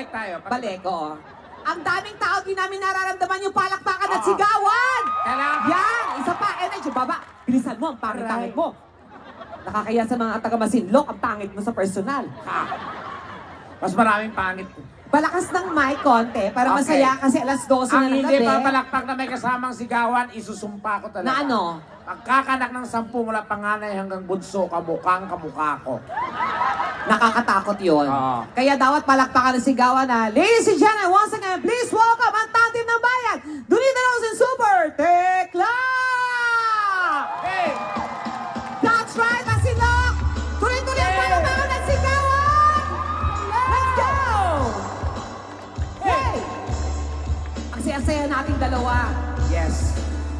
balik tayo. Balik, oo. Ang daming tao, di namin nararamdaman yung palakpakan at Oo. sigawan! Kailangan. Yan! Isa pa, energy, baba. Bilisan mo, ang pangit-pangit mo. Nakakaya sa mga taga-Masinloc, ang pangit mo sa personal. Ha. Mas maraming pangit. Balakas ng mic konti para Okay. masaya kasi alas 12 Ang na ng hindi gabi. papalakpak na may kasamang sigawan, isusumpa ko talaga. Na ano? Pagkakanak ng 10 mula panganay hanggang bunso, kamukha ko. Nakakatakot yun. Oo. Kaya dapat palakpakan ng sigawan na, ladies and gentlemen, once again, please welcome ang tatim ng bayan, Donita Rose and Super Tekla! Hey! That's right, Masinloc! Tuloy-tuloy ang Yeah. palakpakan ng sigawan! Let's go! Hey! Ang saya-saya nating dalawa. Yes.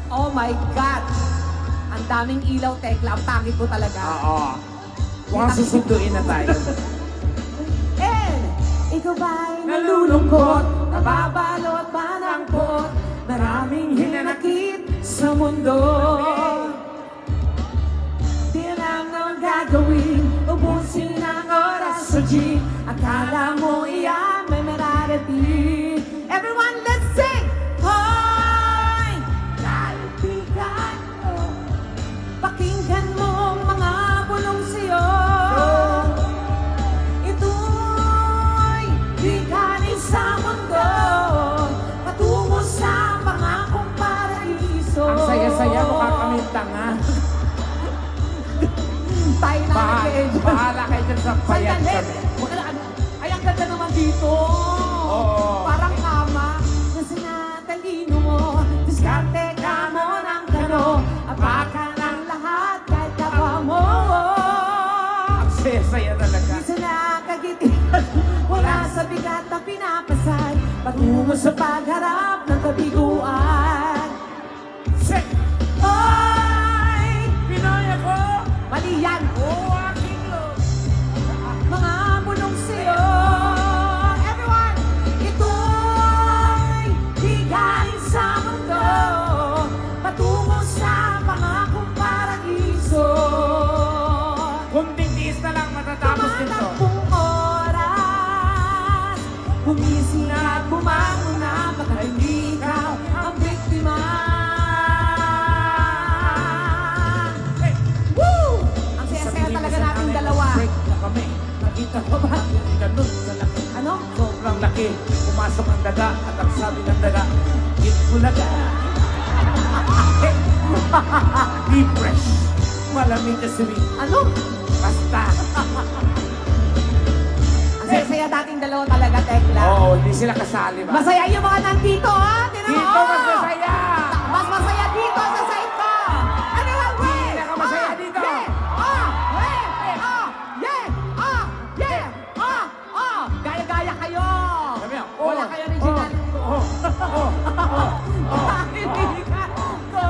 Oh my God! Ang daming ilaw, Tekla. Ang pangit mo talaga. Oo. Mukhang susunduin na tayo. And, ikaw ba'y nalulungkot? Nababalot ba ng pot? Maraming hinanakit sa mundo. Di lang naman gagawin, ubusin ang oras sa jeep. Akala mo iyan may mararating. Everyone, let's sing! Hoy! Kaibigan ko, pakinggan mo ang mga bulong siyo. Ito'y bigani sa mundo, patungo sa pangakong paraiso. Ang saya-saya, mukha kami tanga. Tayo na natin. Bahala kayo dyan sa payat Sandali. kami. Huwag ka na ano. Ay, ang ganda naman dito. Oo. Parang kama. Nasa natalino mo, diskarte ka mo ng kano. Apakan ang lahat kahit kapwa mo. Ang saya-saya talaga. Isa na kagitihan, wala sa bigat na pinapasad. Patungo sa pagharap ng kabiguan. Say, Oy! Pinoy ako! Mali yan! Oo, aking love. Mga bulong sa'yo. Everyone! Ito'y bigay sa mundo, patungo sa pangakong paraiso. Kung titiis na lang matatapos din to. Tumatakbong oras, gumising at bumangon na, baka hindi ikaw ang biktima. Hey! Woo! Ang saya-saya Sabihin mo talaga sa nating nanay, dalawa. break na kami. Nakita ko ba? Ganun kalaki. Ano? Sobrang laki. Pumasok ang daga at ang sabi ng daga, Itbulaga. Be fresh. Malamig na sweet. Ano? Basta. Ang saya-saya dating dalawa talaga, Tekla. Oo, hindi sila kasali ba? Masaya yung mga nandito, ha? Tinan mo, Dito oh! mas masaya. Mas masaya dito sa side ko! Everyone, wave! Pinakamasaya dito. Yeah! Wave! Yeah! Yeah! Gaya-gaya kayo! Sabi niya, Wala kayo original. Pakinggan ko!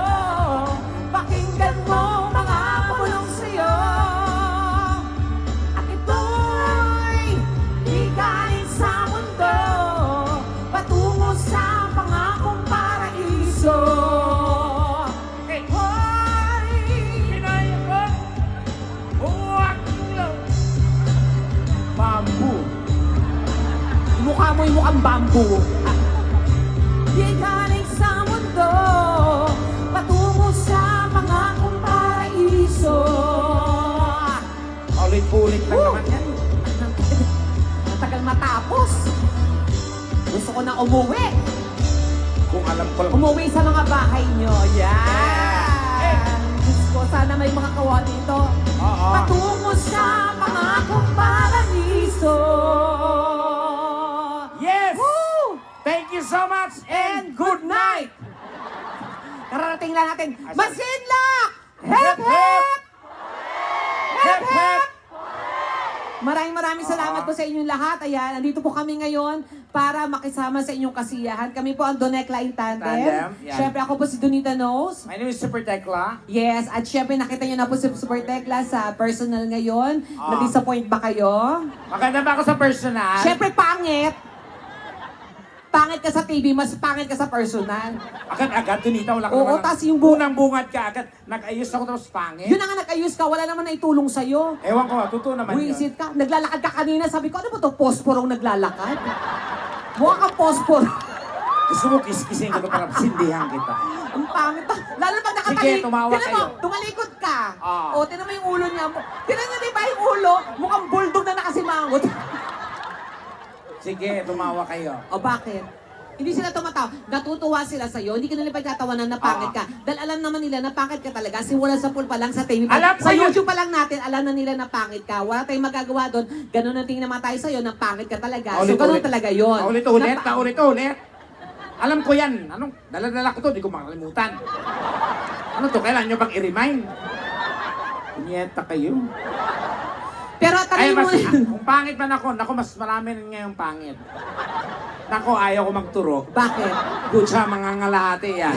Pakinggan mo mga pumulong sa'yo. At ito'y bigay sa mundo, patungo sa pangakong paraiso. Hey! Hoy! Pinoy ako. Oo, aking love. Bamboo. Mukha mo yung mukhang bamboo. Bigay sa mundo, patungo sa pangakong paraiso. Ulit-ulit lang Woo! naman yan. Matagal matapos. Gusto ko na umuwi. Kung alam ko lang. Umuwi sa mga bahay nyo. Yeah. Yan. Diyos ko, sana may mga kawa dito. Oo. Patungo sa pangakong paraiso. Yes! Woo! Thank you so much And good night! Kararating lang natin. Asa- Masinloc! Hep, Hep, hep! hep! Hep, hep! Maraming salamat po sa inyong lahat. Ayan, nandito po kami ngayon para makisama sa inyong kasiyahan. Kami po ang Donekla in Tandem. Tandem, yan. Siyempre ako po si Donita Knows. My name is Super Tekla. Yes, at syempre nakita niyo na po si Super Tekla sa personal ngayon. Ah. Na-disappoint ba kayo? Maganda ba ako sa personal? Syempre pangit! Pangit ka sa TV, mas pangit ka sa personal. Agad-agad, Donita, wala ka Oo, naman. tas yung bu- Unang bungad ka agad. Nag-ayos ako tapos pangit. Yun na nga nag-ayos ka, wala naman naitulong sa'yo. Ewan ko, totoo naman yun. Wisit ka, naglalakad ka kanina, sabi ko, ano ba to, posporong naglalakad? Mukha kang pospor. Gusto mo kiskisin ko para sindihan kita. Ang pangit pa. Lalo pag Sige, nakatalikod. tumawa kayo. Tumalikod ka. Ah. O, tinan mo yung ulo niya. Tinan niyo di ba yung ulo? Mukhang bulldog na nakasimangot. Sige, tumawa kayo. O, bakit? Hindi sila tumatawa. Natutuwa sila sa'yo. Hindi ka nila pagtatawanan na pangit ka. Dahil alam naman nila na pangit ka talaga. Simula sa pool pa lang, sa TV pa. Alam ko Sa yun. YouTube pa lang natin, alam na nila na pangit ka. Wala tayong magagawa doon. Ganun ang tingin naman tayo sa'yo na pangit ka talaga. So, ganun talaga yun. Ulit-ulit, ulit-ulit. Alam ko yan. Anong, dala-dala ko to, di ko makalimutan. Ano to, kailan nyo bang i-remind? Punyeta kayo. Pero Ay, tanongin mo mas, kung pangit man ako, naku, mas marami rin ngayong pangit. Naku, ayaw ko magturo. Bakit? Good sa mga ngalahati yan.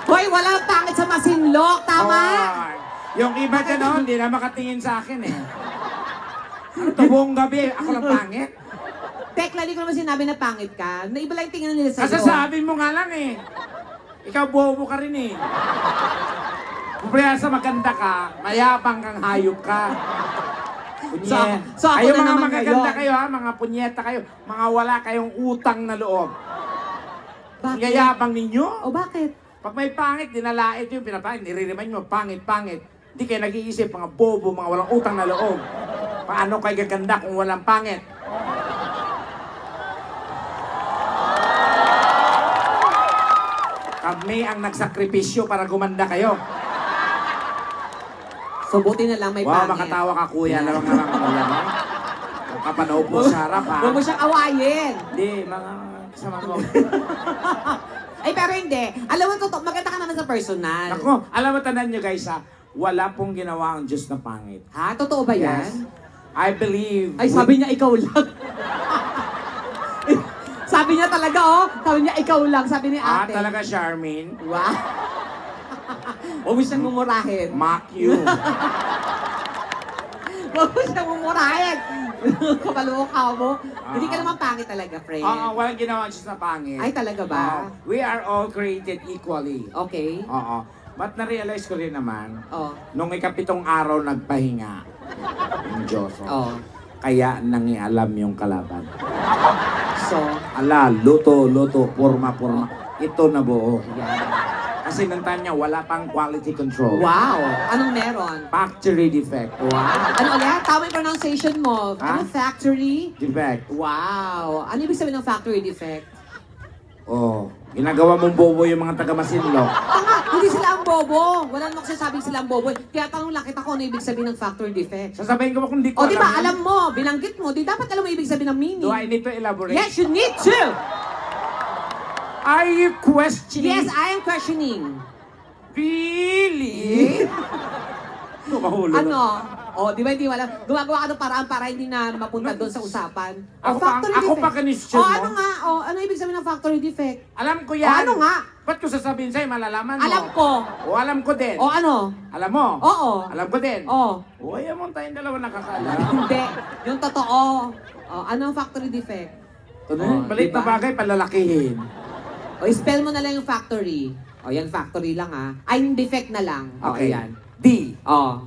Hoy, walang pangit sa masinlok, tama? Oy, yung iba dyan noon, hindi na makatingin sa akin eh. Ano to, buong gabi, ako lang pangit? Tekla, di ko naman sinabi na pangit ka. Na iba lang yung tingin nila sa'yo. Kasasabi mo nga lang eh. Ikaw bobo ka rin eh. Kumpresa maganda ka, mayabang kang hayop ka. Punyet. So ako Kayo na mga naman magaganda ngayon. kayo ha, mga punyeta kayo, mga wala kayong utang na loob. Ang Bakit? yayabang ninyo. O bakit? Pag may pangit, dinalait yung pinapangit, nire-remind mo, pangit. Hindi kayo nag-iisip, mga bobo, mga walang utang na loob. Paano kayo gaganda kung walang pangit? Kami ang nagsakripisyo para gumanda kayo. So buti na lang may Wow, pangit. makatawa ka kuya. Lawang naman ka kuya mo. Kapanood mo sa harap ha. Huwag mo siyang awayin. Hindi, mga kasama mo. Ay, pero hindi. Alam mo, totoo, maganda ka naman sa personal. Ako, alam mo, tandaan nyo guys ha, wala pong ginawa ang Diyos na pangit. Ha? Totoo ba yan? Yes. I believe. Ay, sabi niya ikaw lang. Sabi niya talaga, oh. Sabi niya ikaw lang. Sabi ni ate. Talaga, Charmaine. Wow. Huwag mo siyang mumurahin. Mock you. Huwag mo siyang mumurahin. Kapaluka mo. Hindi ka naman pangit talaga, friend. Oo, walang ginawa ang Diyos na pangit. Ay, talaga ba? Oo. We are all created equally. Okay. Oo. But na-realize ko rin naman, Oh. nung ikapitong araw nagpahinga yung Diyos. Oh. Kaya nangialam yung kalaban. So, Ala, luto, porma. Ito na buo. yan. Kasi nang time niya, wala pang quality control. Wow. Anong meron? Factory defect. Wow. Ano ulit? Tama yung pronunciation mo. Ha? Ano? Factory? Defect. Wow. Ano ibig sabihin ng factory defect? Oh, ginagawa mong bobo yung mga taga-Masinloc. Tanga, hindi sila ang bobo. Wala namang sasabing sila ang bobo. Kaya tanong lang kita kung ano ibig sabihin ng factory defect. Sasabihin ko ba kung di ko O di ba, yun? alam mo, binanggit mo, di dapat alam mo ibig sabihin ng meaning. Do I need to elaborate? Yes, you need to! Are you questioning? Yes, I am questioning. Really? Mahulog. Ano? O, di ba hindi wala? Gumagawa ka ng paraan para hindi na mapunta doon sa usapan. Ako pa kanisyon O, mo? ano nga? O, ano ibig sabihin ng factory defect? Alam ko O, yan. ano nga? Ba't ko sasabihin sa'yo, malalaman mo? Alam ko. O, alam ko din. O, ano? Alam mo? Oo. Alam ko din. O, O, ayaw mo tayong dalawa nakakaalam. hindi. Yung totoo. O, ano ang factory defect? Balit na diba? bagay, palalakihin. O, spell mo na lang yung factory. O, yan factory lang ha. Ay, yung defect na lang. O, Okay. ayan. D. O.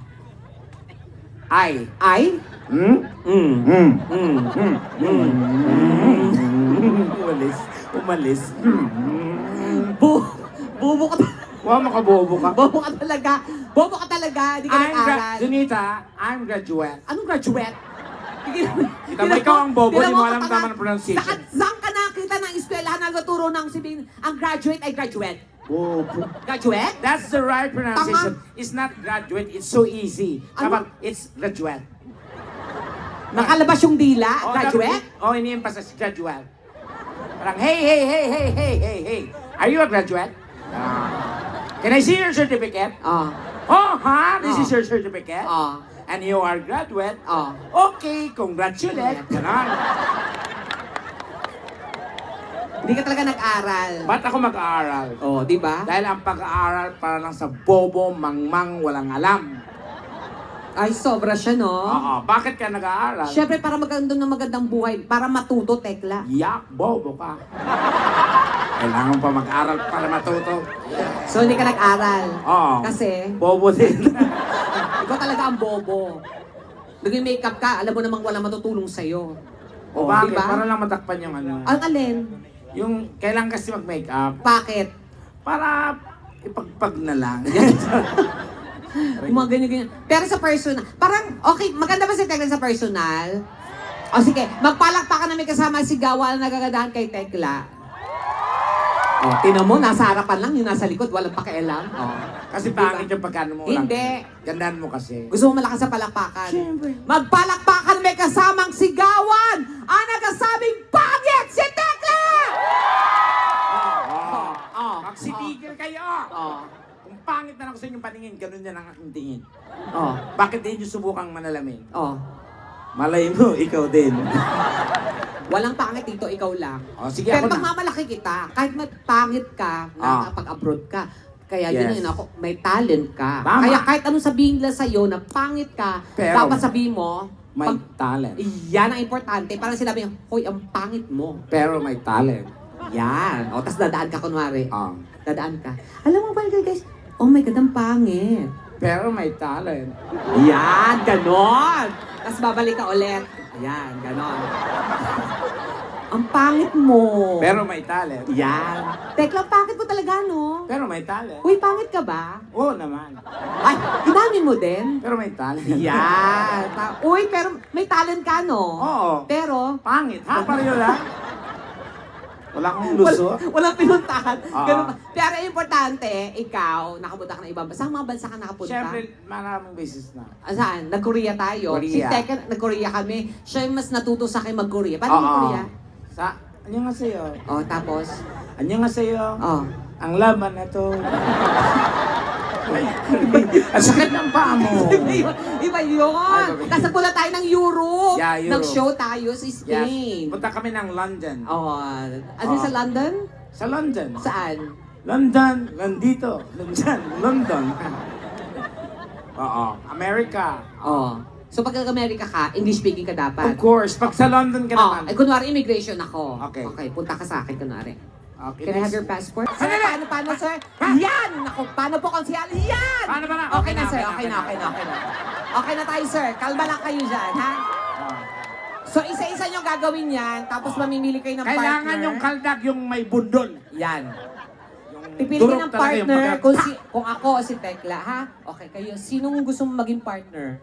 I. Ay? Hmm? Umalis. Bobo ka Wow, makabobo ka. Bobo ka talaga. Bobo ka talaga. Hindi ka nag-aral. Junita, I'm graduate. Anong graduate? Kita mo, ikaw ang bobo, di mo alam tama ng pronunciation. Saan ka nakita ng eskwelahan na nagtuturo ng sabihin, ang graduate ay graduate? Bobo. Graduate? That's the right pronunciation. It's not graduate, it's so easy. Ano? Dapat, it's graduate. Nakalabas yung dila? Graduate? ini-emphasize graduate. Parang, hey. Are you a graduate? Can I see your certificate? Oh. Oh, ha? This is your certificate? Oh. And you are graduate? Oh. Okay, congratulate. Ganon. Hindi ka talaga nag-aral. Ba't ako mag-aaral? Oh, di ba? Dahil ang pag-aaral para lang sa bobo, mangmang, walang alam. Ay, sobra siya, no? Oo, bakit ka nag-aaral? Siyempre, para magandang ng magandang buhay, para matuto, Tekla. Yak, bobo ka. Kailangan pa mag-aral para matuto. So, hindi ka nag-aral. Oo. Kasi, Bobo din. ikaw talaga ang bobo. Naging makeup ka, alam mo namang walang matutulong sa'yo. O Oh, bakit? diba? Para lang matakpan yung ano. Ang alin? Yung kailangan kasi mag-makeup Bakit? para ipagpag na lang. Mga ganyan-ganyan. Pero sa personal, parang, okay, maganda ba si Tekla sa personal? O sige, magpalakpakan na may kasama si Gawa na nagagadahan kay Tekla. O, tinan mo, nasa harapan lang, yung nasa likod, walang pakialam. O. Kasi pangit yung pagkano mo lang. Hindi. Gandaan mo kasi. Gusto mo malakas sa palakpakan? Siyempre. Magpalakpakan may kasamang sigawan! Ang nagsasabing pangit si Tekla! Oo. Oh. Magsitigil kayo. Oh. Kung pangit na lang sa inyong paningin, ganun yan ang aking tingin. Oh. Bakit din nyo subukang manalamin? Oh. Malay mo, ikaw din. Walang pangit dito, ikaw lang. O, sige Pero ako na. pagmamalaki kita, kahit pangit ka, nakakapag-abroad ka, kaya Yes. yun ako, may talent ka. Tama. Kaya kahit anong sabihin nila sa'yo na pangit ka, Pero, dapat sabihin mo, May talent. yan ang importante. Parang sinabi niya, hoy, ang pangit mo. Pero may talent. Yan. O, tas dadaan ka kunwari. Ah. Dadaan ka. Alam mo ba, guys, oh my God, ang pangit. Pero may talent. Yan, ganon. Tapos babalik ka ulit. Yan, ganon. Ang pangit mo. Pero may talent. Yan. Tekla, pangit mo talaga, no? Pero may talent. Uy, pangit ka ba? Oo naman. Ay, inamin mo din? Pero may talent. Yan. Uy, pero may talent ka, no? Oo. Pero, Pangit. Ha? Pareho lang. Wala kang luso. walang pinuntahan. Ah. Ganun pa. Pero importante, ikaw, nakapunta ka ng ibang bansa. Saan mga bansa ka nakapunta? Siyempre, maraming beses na. Saan? Nag-Korea tayo. Si Korea. Teka, nag-Korea kami. Siya yung mas natuto sa akin mag-Korea. Paano Oo. mag-Korea? Sa, anyo nga sa'yo? Oh, tapos? Anyo nga sa'yo? Oh. Ang laban na to. Ang sakit ng paa mo. Iba yun. Ay, Kasi pula tayo ng Europe. Yeah, Europe. Nag-show tayo sa Yes. Spain. Punta kami ng London. Oh, ano sa London? Sa London. Saan? London. Nandito. London. London. Oo. America. Oh. So pag nag-America ka, English speaking ka dapat. Of course. Pag sa London ka Oh, naman. ay kunwari immigration ako. Okay. Okay, punta ka sa akin kunwari. Okay, Can I have next. your passport? Sir, Sandali! paano, sir? Yan! Naku, paano po konsyal? Yan! Paano ba na? Okay na, sir. Okay na. Okay na tayo, sir. Kalma lang kayo dyan, ha? Ah. So, isa-isa nyo gagawin yan, tapos mamimili kayo ng Kailangan partner. yung kaldag yung may bundol. Yan. Yung Pipili durog kayo ng talaga yung partner pagka- kung ako o si Tekla, ha? Okay, kayo. Sinong gusto mong maging partner?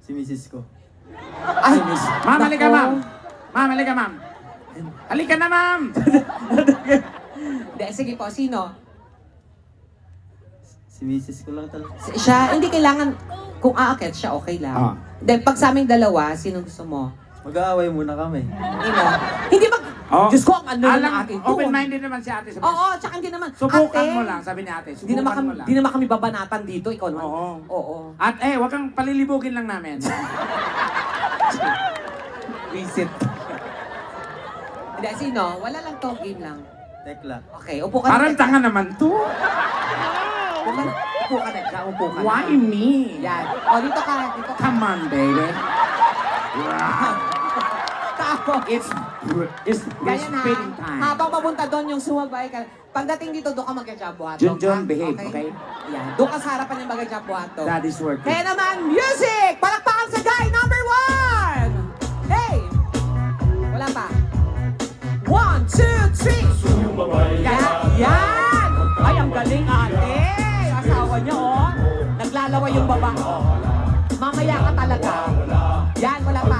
Si Mrs. ko. Ay, Ma'am, halika nako. ma'am. Ma'am, halika ma'am. Halika na ma'am. Hindi, sige po. Sino? Si Mrs. ko lang talaga. Siya, hindi kailangan, kung aakit siya, okay lang. Ah. Then, pag sa aming dalawa, sino gusto mo? Mag-aaway muna kami. Hindi mag... Oh. Diyos ko, ang ano na ng Alam, ating open-minded naman si ate sa Oo, tsaka hindi naman. Subukan Ate, mo lang, sabi ni ate. Hindi naman, Subukan mo lang. di naman kami babanatan dito, ikaw naman. Oo. Oo. At wag kang palilibugin lang namin. Visit. Hindi, sino? Wala lang to, game lang. Tekla. Okay, upo ka Parang na. tanga naman to. Upo ka na. Upo ka na. Upo ka na. Why me? Yan. O, dito ka. Dito ka. Come on, baby. Tapos. It's Ganyan ha. spinning time. Habang papunta doon yung sumabay ka. Pagdating dito, doon ka magka-jabuhato. Junjun, behave, okay? Yan. Doon ka sa harapan ng magka-jabuhato. That is working. Kaya naman, music! Palakpakan sa guy number 1! Hey! Wala pa. 1, 2, 3! Yan! Ay, ang galing ate! Asawa niyo, oh. Naglalaway yung baba, oh. Mamaya ka talaga. Yan, wala pa.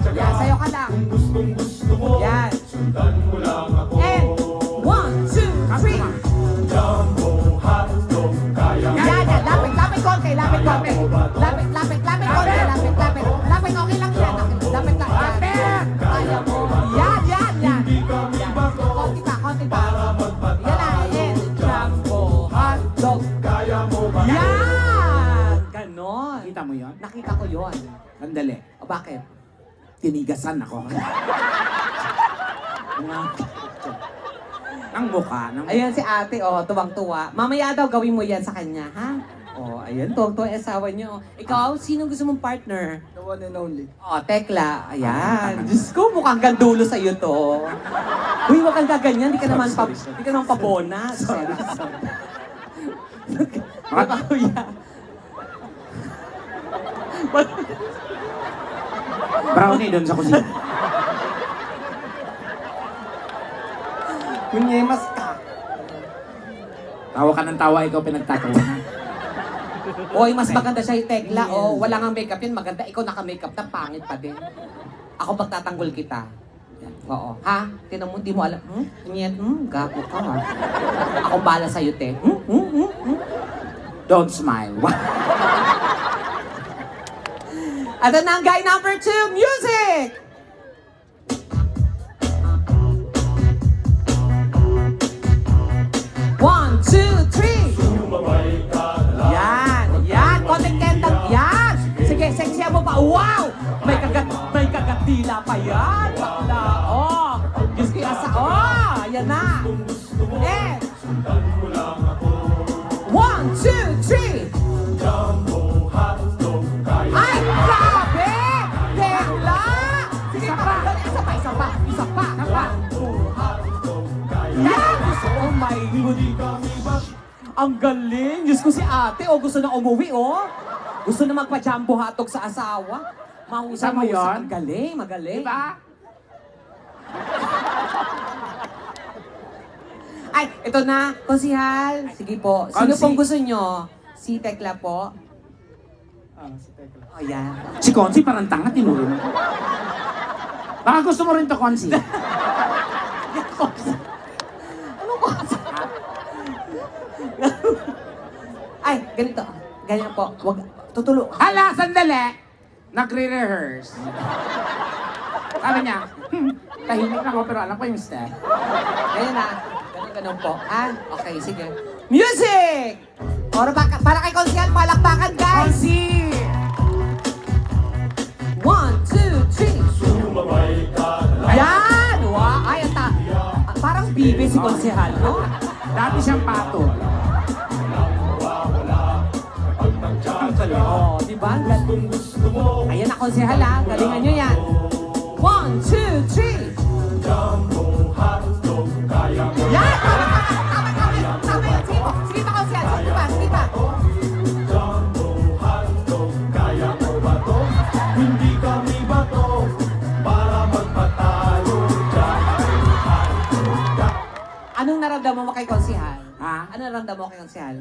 Yan, sayo ka lang. Yan. And 1, 2, 3. Yan, yan. Lapit konti, lapit konti. Lapit, okay lang yan. Lapit lang. Lapit! Kaya mo. Yan. Konti pa. Yan na, yan. Jumbo hotdog. Yan! Ganon. Kita mo yon? Nakita ko yon. Sandali. O bakit? Tinigasan ako. Ang mukha. Ayan si ate, oh, tuwang-tuwa. Mamaya daw gawin mo yan sa kanya, ha? Oh, ayan, tuwang-tuwa yung asawa niyo. Ikaw, sino gusto mong partner? The one and only. Oh, Tekla. Ayan. Diyos ko, mukhang gandulo sa'yo to. Uy, wag kang gaganyan. Di ka naman pabona. Sorry. Baka kuya. Brownie doon sa kusina. Kunyemas ka. Tawa ka ng tawa, ikaw pinagtatawanan. Oy, mas maganda siya yung Tekla. Oh, wala nga makeup yun. Maganda. Ikaw naka-makeup na pangit pa din. Ako pagtatanggol kita. Yan. Oo. Ha? Tinan mo, di mo alam. Kunyet, gapo ka ha. Ako bala sa'yo, te. Don't smile. At na ang guy number 2, music! One, two, three. Yan. Konting kendang. Yan. Sige, sexy mo pa. Wow! May kagatila pa yan. Bakla. Oh. Diyos ko yasa. Oh, yan na. And. One, two, three. Ay, grabe! Tekla! Sige pa. Isa pa. Yan! Oh my God. Ang galing! Diyos ko si ate, oh, gusto na umuwi, oh. Gusto na magpa-jumbo hotdog sa asawa. Mahusay Tama mo yun? Magaling. Diba? Ay, ito na, konsihal. Sige po. Sino Konsi. pong gusto nyo? Si Tekla po? Si Tekla. Oh, yan. Si Konsi parang tanga, tinuro mo. Baka gusto mo rin to, Konsi. Anong konsa? Ay, ganito. Ganyan po. Wag, tutulo. Hala, sandali! Nagre-rehearse. Sabi niya, tahimik ako pero alam ko yung step. Ganyan na. Ganun po. Okay, sige. Music! Ora para kay Konsyal, palakpakan guys! Konsi! 1, 2, 3. Yan! Wow! Ay, parang bibi si Konsyal, no? Dati siyang pato. Ang galing. Oh, di ba? Ayan na, Konsyal, ha? Galingan nyo yan. 1, 2, 3. Yan! Tama yun. Sige pa, Konsyal. Sige pa. Anong naramdaman mo kay Konsihal? Ha? Anong naramdaman mo kay Konsihal?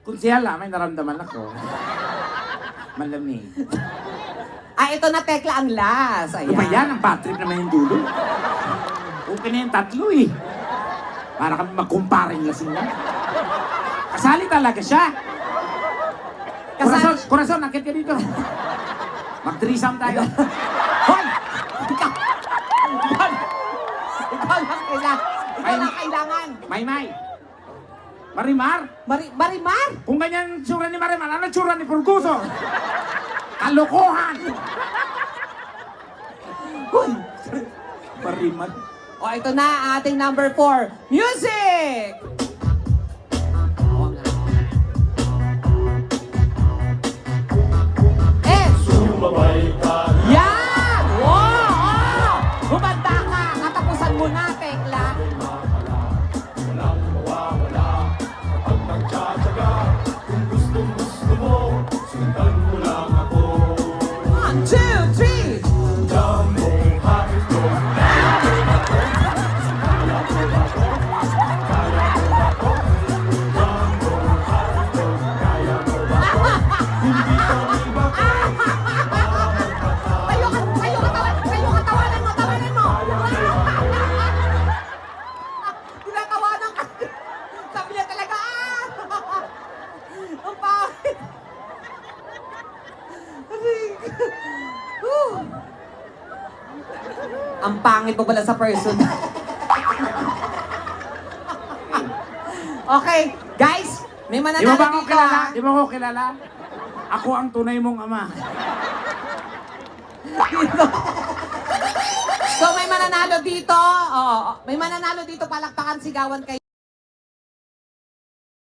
Kung siya lang, may naramdaman ako. Malamig. Ito na Tekla ang last. Ano ba yan? Ang bad trip naman yung dulo. Okay na yung tatlo eh. Para kami magkumparing lasing lang. Kasali talaga siya. Corazon, nakit ka dito. Mag-threesome tayo. Hoy! Ikaw lang kailangan. Maymay. Marimar. Marimar! Kung ganyan tsura ni Marimar, ano tsura ni Purguso? Kalokohan! Hoy! Marimar. O, ito na ang ating number 4. Music! Yan! Wow! Bumanda ka! Katapusan mo na, Tekla. One, two, three! Tawanan mo! Tinatawanan ka. Sabi niya talaga, ang pangit. Ang pangit mo pala sa person. Okay, guys, may Di mo mananalo ba ako dito, kilala? ha? Di mo ako kilala? Ako ang tunay mong ama. So may mananalo dito. May mananalo dito, palakpakan, sigawan kayo.